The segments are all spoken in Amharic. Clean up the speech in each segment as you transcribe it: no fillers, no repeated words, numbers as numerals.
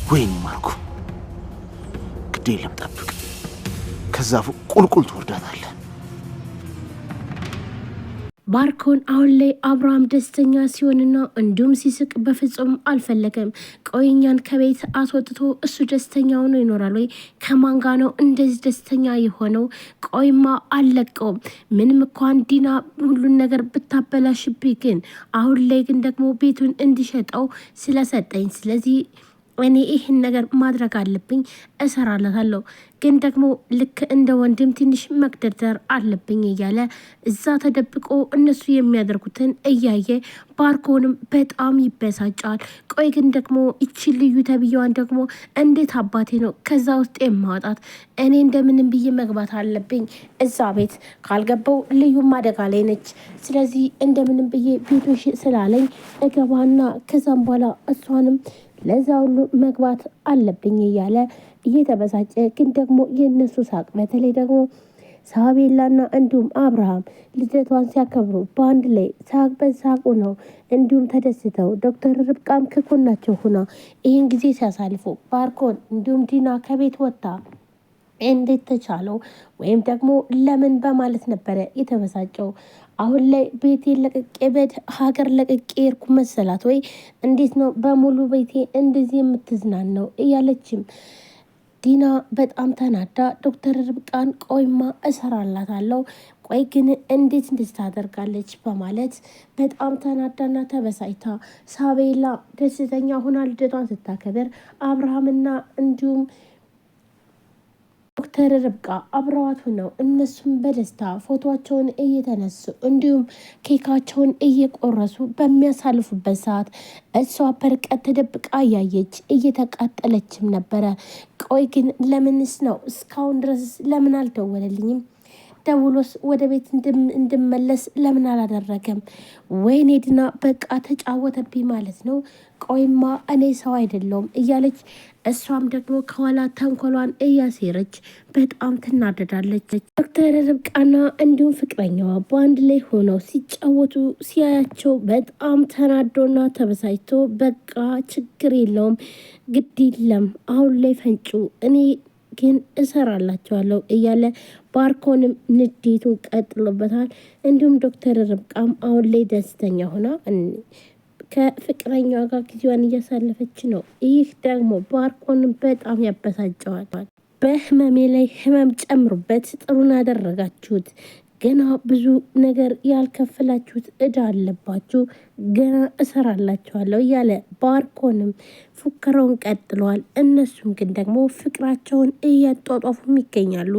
ወይኔ ማርኮ ግዴ ለምጠብቅ ከዛፉ ቁልቁል ትወርዳታለህ። ባርኮን አሁን ላይ አብርሃም ደስተኛ ሲሆንና እንዲሁም ሲስቅ በፍጹም አልፈለገም። ቆይኛን ከቤት አስወጥቶ እሱ ደስተኛ ሆኖ ይኖራል ወይ? ከማን ጋ ነው እንደዚህ ደስተኛ የሆነው? ቆይማ አልለቀውም። ምንም እንኳን ዲና ሁሉን ነገር ብታበላሽብኝ፣ ግን አሁን ላይ ግን ደግሞ ቤቱን እንዲሸጠው ስለሰጠኝ፣ ስለዚህ እኔ ይህን ነገር ማድረግ አለብኝ፣ እሰራለታለሁ። ግን ደግሞ ልክ እንደ ወንድም ትንሽ መግደርደር አለብኝ እያለ እዛ ተደብቆ እነሱ የሚያደርጉትን እያየ ባርኮንም በጣም ይበሳጫል። ቆይ ግን ደግሞ እቺ ልዩ ተብዬዋን ደግሞ እንዴት አባቴ ነው ከዛ ውስጥ የማውጣት? እኔ እንደምንም ብዬ መግባት አለብኝ እዛ ቤት። ካልገባው ልዩም አደጋ ላይ ነች። ስለዚህ እንደምንም ብዬ ቤቶሽ ስላለኝ እገባና ከዛም በኋላ እሷንም ለዛ ሁሉ መግባት አለብኝ እያለ እየተበሳጨ፣ ግን ደግሞ የእነሱ ሳቅ በተለይ ደግሞ ሳቤላና እንዲሁም አብርሃም ልደቷን ሲያከብሩ በአንድ ላይ ሳቅ በሳቁ ነው። እንዲሁም ተደስተው ዶክተር ርብቃም ከጎናቸው ሆና ይህን ጊዜ ሲያሳልፉ ባርኮን እንዲሁም ዲና ከቤት ወጣ እንዴት ተቻለው ወይም ደግሞ ለምን በማለት ነበረ የተበሳጨው። አሁን ላይ ቤቴ ለቅቄ ሀገር ለቅቄ የርኩ መሰላት ወይ? እንዴት ነው በሙሉ ቤቴ እንደዚህ የምትዝናናው? እያለችም ዲና በጣም ተናዳ ዶክተር ርብቃን ቆይማ እሰራላታለሁ፣ ቆይ ግን እንዴት እንደዚህ ታደርጋለች? በማለት በጣም ተናዳና ተበሳጭታ ሳቤላ ደስተኛ ሆና ልደቷን ስታከብር አብርሃምና እንዲሁም ዶክተር ርብቃ አብረዋት ሆነው እነሱም በደስታ ፎቶቸውን እየተነሱ እንዲሁም ኬካቸውን እየቆረሱ በሚያሳልፉበት ሰዓት እሷ በርቀት ተደብቃ እያየች እየተቃጠለችም ነበረ። ቆይ ግን ለምንስ ነው እስካሁን ድረስ ለምን አልደወለልኝም? ደውሎስ ወደ ቤት እንድመለስ ለምን አላደረገም? ወይኔ ዲና በቃ ተጫወተብኝ ማለት ነው። ቆይማ እኔ ሰው አይደለውም እያለች እሷም ደግሞ ከኋላ ተንኮሏን እያሴረች በጣም ትናደዳለች። ዶክተር ርብቃና እንዲሁም ፍቅረኛዋ በአንድ ላይ ሆነው ሲጫወቱ ሲያያቸው በጣም ተናዶና ተበሳጭቶ በቃ ችግር የለውም ግድ የለም አሁን ላይ ፈንጩ እኔ ግን እሰራላቸዋለሁ እያለ ባርኮንም ንዴቱን ቀጥሎበታል። እንዲሁም ዶክተር ርብቃም አሁን ላይ ደስተኛ ሆና ከፍቅረኛዋ ጋር ጊዜዋን እያሳለፈች ነው። ይህ ደግሞ ባርኮንም በጣም ያበሳጨዋል። በህመሜ ላይ ህመም ጨምሩበት፣ ጥሩን አደረጋችሁት። ገና ብዙ ነገር ያልከፈላችሁት እዳ አለባችሁ፣ ገና እሰራላችኋለሁ እያለ ባርኮንም ፉከራውን ቀጥለዋል። እነሱም ግን ደግሞ ፍቅራቸውን እያጧጧፉም ይገኛሉ።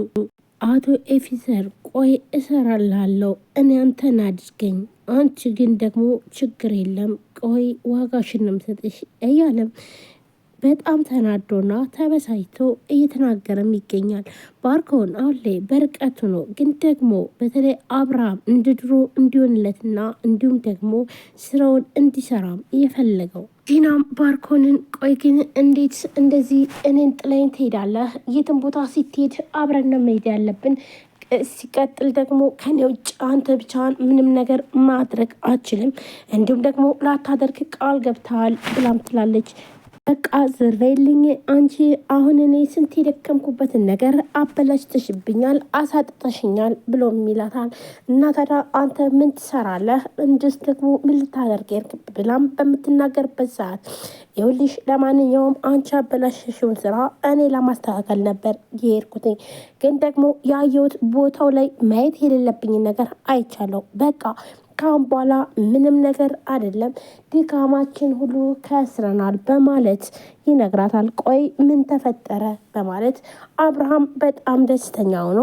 አቶ ኤፊሰር ቆይ እሰራላለሁ፣ እኔ አንተን አድርገኝ፣ አንቺ ግን ደግሞ ችግር የለም ቆይ ዋጋሽን ነው የምሰጥሽ እያለም በጣም ተናዶና ተበሳጭቶ እየተናገረም ይገኛል። ባርኮን አሁን ላይ በርቀቱ ነው፣ ግን ደግሞ በተለይ አብርሃም እንደ ድሮ እንዲሆንለትና እንዲሁም ደግሞ ስራውን እንዲሰራም እየፈለገው ዲናም ባርኮንን ቆይ ግን እንዴት እንደዚህ እኔን ጥለኝ ትሄዳለህ? የትን ቦታ ስትሄድ አብረን ነው መሄድ ያለብን። ሲቀጥል ደግሞ ከኔ ውጭ አንተ ብቻን ምንም ነገር ማድረግ አችልም፣ እንዲሁም ደግሞ ላታደርግ ቃል ገብተሃል ብላም ትላለች። በቃ ዝሬልኝ አንቺ አሁን እኔ ስንት የደከምኩበትን ነገር አበላሽተሽብኛል፣ አሳጥተሽኛል ብሎም ይላታል። እና ታዲያ አንተ ምን ትሰራለህ? እንድስ ደግሞ ምን ልታደርግ የርክብ ብላም በምትናገርበት ሰዓት ይኸውልሽ ለማንኛውም አንቺ አበላሽሽውን ስራ እኔ ለማስተካከል ነበር የሄድኩትኝ፣ ግን ደግሞ ያየሁት ቦታው ላይ ማየት የሌለብኝን ነገር አይቻለሁ። በቃ ካሁን በኋላ ምንም ነገር አይደለም፣ ድካማችን ሁሉ ከስረናል በማለት ይነግራታል። ቆይ ምን ተፈጠረ? በማለት አብርሃም በጣም ደስተኛ ሆኖ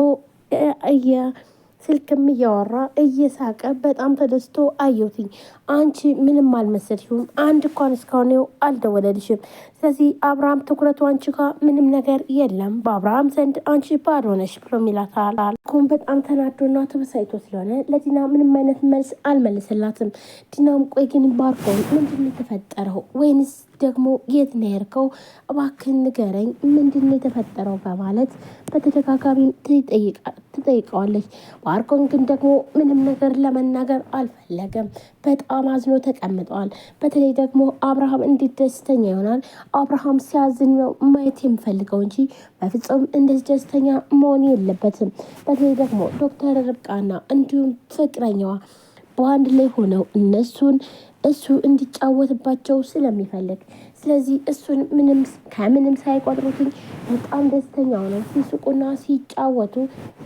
ስልክም እያወራ እየሳቀ በጣም ተደስቶ አየሁትኝ። አንቺ ምንም አልመሰልሽም፣ አንድ እንኳን እስካሁን አልደወለልሽም። ስለዚህ አብርሃም ትኩረቱ አንቺ ጋር ምንም ነገር የለም፣ በአብርሃም ዘንድ አንቺ ባዶ ነሽ ብሎ ይላታል። አሁን በጣም ተናዶና ተበሳይቶ ስለሆነ ለዲና ምንም አይነት መልስ አልመልስላትም። ዲናም ቆይ ግን ባርኮን ምንድን የተፈጠረው? ወይንስ ደግሞ የት ነው የሄድከው? እባክህን ንገረኝ፣ ምንድን ነው የተፈጠረው? በማለት በተደጋጋሚ ትጠይቀዋለች። ባርኮን ግን ደግሞ ምንም ነገር ለመናገር አልፈለገም። በጣም አዝኖ ተቀምጠዋል። በተለይ ደግሞ አብርሃም እንዴት ደስተኛ ይሆናል? አብርሃም ሲያዝን ነው ማየት የምፈልገው እንጂ በፍጹም እንደዚህ ደስተኛ መሆን የለበትም። በተለይ ደግሞ ዶክተር ርብቃና እንዲሁም ፍቅረኛዋ በአንድ ላይ ሆነው እሱ እንዲጫወትባቸው ስለሚፈልግ ስለዚህ እሱን ከምንም ሳይቆጥሩትኝ በጣም ደስተኛ ሆነው ሲስቁና ሲጫወቱ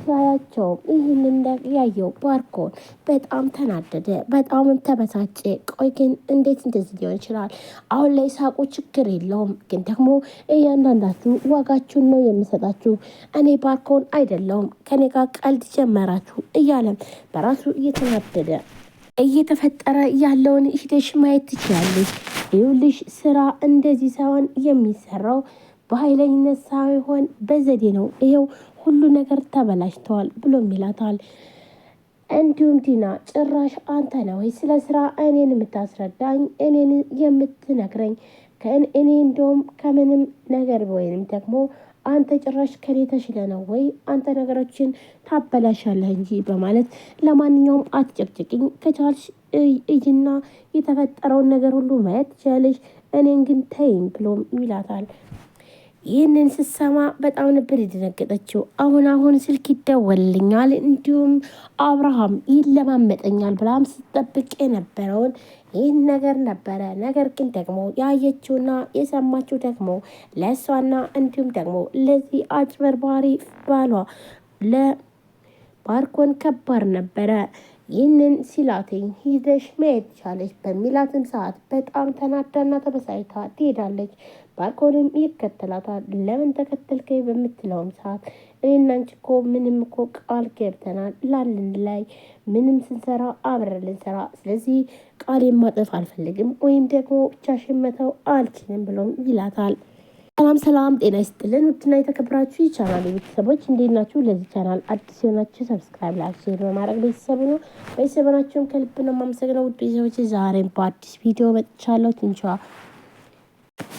ሲያያቸው ይህንን ያየው ባርኮን በጣም ተናደደ፣ በጣም ተበሳጨ። ቆይ ግን እንዴት እንደዚህ ሊሆን ይችላል? አሁን ላይ ሳቁ ችግር የለውም፣ ግን ደግሞ እያንዳንዳችሁ ዋጋችሁን ነው የምሰጣችሁ። እኔ ባርኮን አይደለሁም፣ ከኔ ጋር ቀልድ ጀመራችሁ እያለም በራሱ እየተናደደ እየተፈጠረ ያለውን ሂደሽ ማየት ትችላለች። ይኸውልሽ ስራ እንደዚህ ሳይሆን የሚሰራው በኃይለኝነት ሳይሆን በዘዴ ነው። ይኸው ሁሉ ነገር ተበላሽተዋል ብሎም ይላታል። እንዲሁም ዲና ጭራሽ አንተ ነው ወይ ስለ ስራ እኔን የምታስረዳኝ እኔን የምትነግረኝ? እኔ እንደውም ከምንም ነገር ወይንም ደግሞ አንተ ጭራሽ ከኔ ተሽለ ነው ወይ? አንተ ነገሮችን ታበላሻለህ እንጂ በማለት ለማንኛውም አትጨቅጭቅኝ፣ ከቻልሽ እጅና የተፈጠረውን ነገር ሁሉ ማየት ትችላለሽ፣ እኔን ግን ተይኝ ብሎም ይላታል። ይህንን ስትሰማ በጣም ነበር የደነገጠችው። አሁን ስልክ ይደወልልኛል እንዲሁም አብርሃም ይለማመጠኛል ብላም ስትጠብቅ የነበረውን ይህን ነገር ነበረ። ነገር ግን ደግሞ ያየችውና የሰማችው ደግሞ ለእሷና እንዲሁም ደግሞ ለዚህ አጭበርባሪ ባሏ ለባርኮን ከባድ ነበረ። ይህንን ሲላትኝ ሂደሽ መሄድ ቻለች በሚላትን ሰዓት በጣም ተናዳና ተበሳጭታ ትሄዳለች። ባርኮንም ይከተላታል። ለምን ተከተልከኝ በምትለውም ሰዓት እኔና አንቺ እኮ ምንም እኮ ቃል ገብተናል ላልን ላይ ምንም ስንሰራ አብረን ልንሰራ፣ ስለዚህ ቃል ማጠፍ አልፈልግም ወይም ደግሞ ብቻሽን መተው አልችልም ብሎም ይላታል። ሰላም ጤና ይስጥልን። ውድና የተከበራችሁ የቻናል ቤተሰቦች እንዴት ናችሁ? ለዚህ ቻናል አዲስ የሆናችሁ ሰብስክራይብ፣ ላይክ፣ ሼር በማድረግ ቤተሰብ ነው። ቤተሰብናችሁም ከልብ ነው የማመሰግነው። ውድ ቤተሰቦች ዛሬም በአዲስ ቪዲዮ መጥቻለሁ። ትንሿ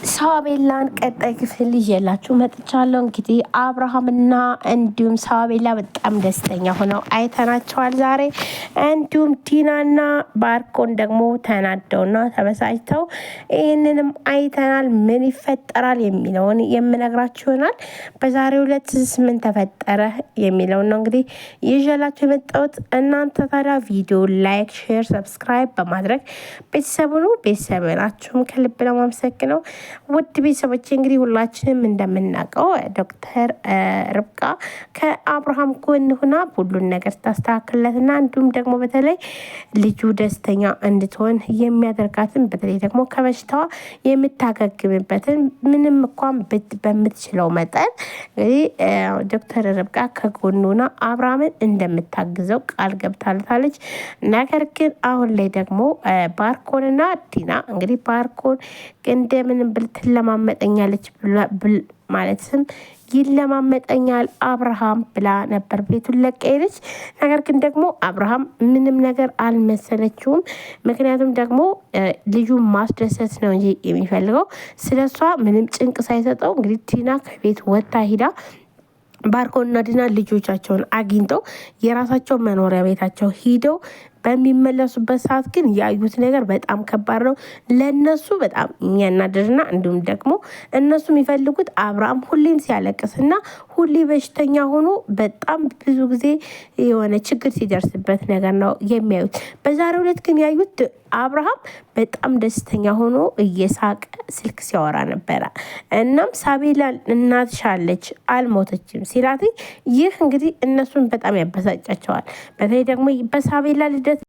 ሳቤላን ቀጣይ ክፍል ይዤላችሁ መጥቻለሁ። እንግዲህ አብርሃምና እንዲሁም ሳቤላ በጣም ደስተኛ ሆነው አይተናቸዋል ዛሬ። እንዲሁም ዲናና ባርኮን ደግሞ ተናደውና ተበሳጭተው ይህንንም አይተናል። ምን ይፈጠራል የሚለውን የምነግራችሁ ይሆናል። በዛሬው ዕለት ምን ተፈጠረ የሚለውን ነው እንግዲህ ይዤላችሁ የመጣሁት። እናንተ ታዲያ ቪዲዮ ላይክ፣ ሼር፣ ሰብስክራይብ በማድረግ ቤተሰቡ ነው። ቤተሰብ ናችሁም ከልብ ነው የማመሰግነው። ውድ ቤተሰቦች እንግዲህ ሁላችንም እንደምናውቀው ዶክተር ርብቃ ከአብርሃም ጎን ሆና ሁሉን ነገር ስታስተካክልለትና እንዲሁም ደግሞ በተለይ ልጁ ደስተኛ እንድትሆን የሚያደርጋትን በተለይ ደግሞ ከበሽታዋ የምታገግምበትን ምንም እንኳን በምትችለው መጠን እንግዲህ ዶክተር ርብቃ ከጎን ሆና አብርሃምን እንደምታግዘው ቃል ገብታለታለች። ነገር ግን አሁን ላይ ደግሞ ባርኮንና ዲና እንግዲህ ባርኮን እንደምንም ብል ትለማመጠኛለች ማለትም ይለማመጠኛል አብርሃም ብላ ነበር ቤቱን ለቀየለች። ነገር ግን ደግሞ አብርሃም ምንም ነገር አልመሰለችውም። ምክንያቱም ደግሞ ልጁን ማስደሰት ነው እንጂ የሚፈልገው ስለሷ ምንም ጭንቅ ሳይሰጠው እንግዲህ ዲና ከቤት ወጣ ሂዳ ባርኮንና ዲና ልጆቻቸውን አግኝተው የራሳቸው መኖሪያ ቤታቸው ሂደው በሚመለሱበት ሰዓት ግን ያዩት ነገር በጣም ከባድ ነው። ለነሱ በጣም የሚያናድርና እንዲሁም ደግሞ እነሱ የሚፈልጉት አብርሃም ሁሌም ሲያለቅስና ሁሌ በሽተኛ ሆኖ በጣም ብዙ ጊዜ የሆነ ችግር ሲደርስበት ነገር ነው የሚያዩት። በዛሬው ዕለት ግን ያዩት አብርሃም በጣም ደስተኛ ሆኖ እየሳቀ ስልክ ሲያወራ ነበረ። እናም ሳቤላ እናትሽ አለች አልሞተችም ሲላት ይህ እንግዲህ እነሱን በጣም ያበሳጫቸዋል። በተለይ ደግሞ በሳቤላ ልደት